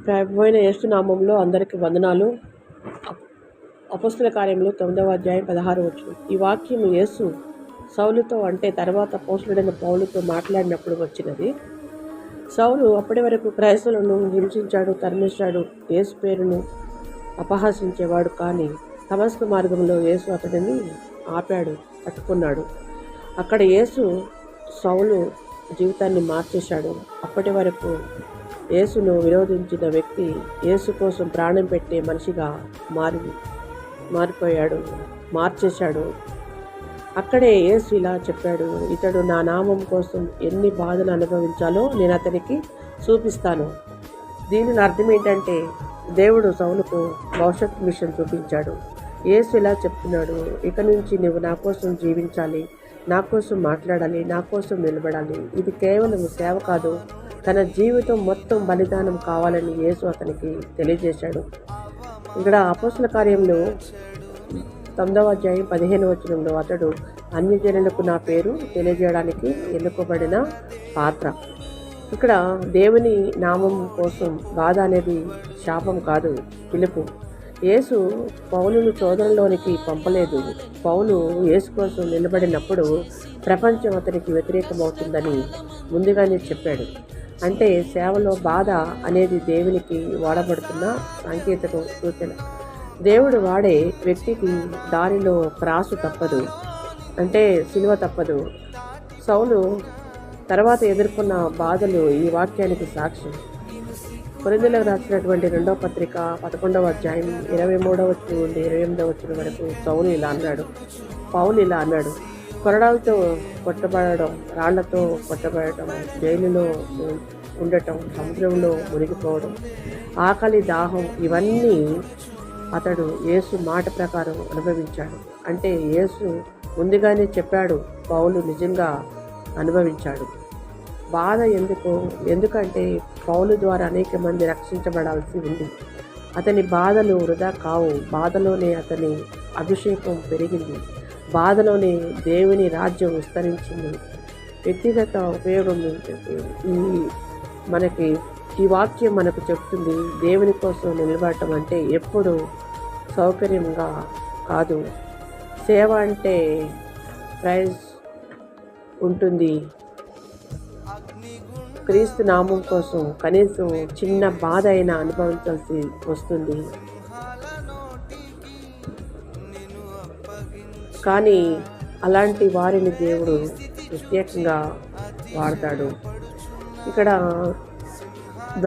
ప్రభువైన యేసు నామములో అందరికి వందనాలు. అపొస్తలుల కార్యములు 9వ అధ్యాయం 16వ వచనం. ఈ వాక్యము యేసు సౌలుతో, అంటే తర్వాత అపొస్తలుడైన పౌలుతో మాట్లాడినప్పుడు వచ్చినది. సౌలు అప్పటి వరకు క్రైస్తవులను హింసించాడు, తరిమేశాడు, యేసు పేరును అపహాసించేవాడు. కానీ దమస్కు మార్గంలో యేసు అతడిని ఆపాడు, పట్టుకున్నాడు. అక్కడ యేసు సౌలు జీవితాన్ని మార్చేశాడు. అప్పటి వరకు యేసును విరోధించిన వ్యక్తి యేసు కోసం ప్రాణం పెట్టే మనిషిగా మారిపోయాడు, మార్చేశాడు. అక్కడే యేసు ఇలా చెప్పాడు, ఇతడు నా నామం కోసం ఎన్ని బాధలు అనుభవించాలో నేను అతనికి చూపిస్తాను. దీని అర్థం ఏంటంటే దేవుడు సౌలుకు భవిష్యత్తు విషయం చూపించాడు. యేసు ఇలా చెప్తున్నాడు, ఇక నుంచి నువ్వు నా కోసం జీవించాలి, నా కోసం మాట్లాడాలి, నా కోసం నిలబడాలి. ఇది కేవలం సేవ కాదు, తన జీవితం మొత్తం బలిదానం కావాలని యేసు అతనికి తెలియజేశాడు. ఇక్కడ అపొస్తలుల కార్యంలో 9వ అధ్యాయం 15వ వచనంలో అతడు అన్యజనులకు నా పేరు తెలియజేయడానికి ఎన్నుకోబడిన పాత్ర. ఇక్కడ దేవుని నామం కోసం బాధ అనేది శాపం కాదు, పిలుపు. యేసు పౌలును శోధనలోనికి పంపలేదు. పౌలు యేసు కోసం నిలబడినప్పుడు ప్రపంచం అతనికి వ్యతిరేకమవుతుందని ముందుగానే చెప్పాడు. అంటే సేవలో బాధ అనేది దేవునికి వాడబడుతున్న సాంకేతిక సూచన. దేవుడు వాడే వ్యక్తికి దారిలో క్రాసు తప్పదు, అంటే సిలువ తప్పదు. సౌలు తర్వాత ఎదుర్కొన్న బాధలు ఈ వాక్యానికి సాక్ష్యం. కొరింథీయులకు రాసినటువంటి 2వ పత్రిక 11వ అధ్యాయం 23వ వచనం నుండి 28వ వచనం వరకు పౌలు ఇలా అన్నాడు, కొరడాలతో కొట్టబడడం, రాళ్లతో కొట్టబడటం, జైలులో ఉండటం, సముద్రంలో మునిగిపోవడం, ఆకలి, దాహం, ఇవన్నీ అతడు యేసు మాట ప్రకారం అనుభవించాడు. అంటే యేసు ముందుగానే చెప్పాడు, పౌలు నిజంగా అనుభవించాడు. బాధ ఎందుకంటే పౌలు ద్వారా అనేక మంది రక్షించబడాల్సి ఉంది. అతని బాధలు వృధా కావు. బాధలోనే అతని అభిషేకం పెరిగింది. బాధలోనే దేవుని రాజ్యం విస్తరించింది. వ్యక్తిగత ఉపయోగం ఈ వాక్యం మనకు చెప్తుంది, దేవుని కోసం నిలబడటం అంటే ఎప్పుడు సౌకర్యంగా కాదు. సేవ అంటే ప్రైజ్ ఉంటుంది. క్రీస్తు నామం కోసం కనీసం చిన్న బాధ అయినా అనుభవించాల్సి వస్తుంది. కానీ అలాంటి వారిని దేవుడు ప్రత్యేకంగా వాడతాడు. ఇక్కడ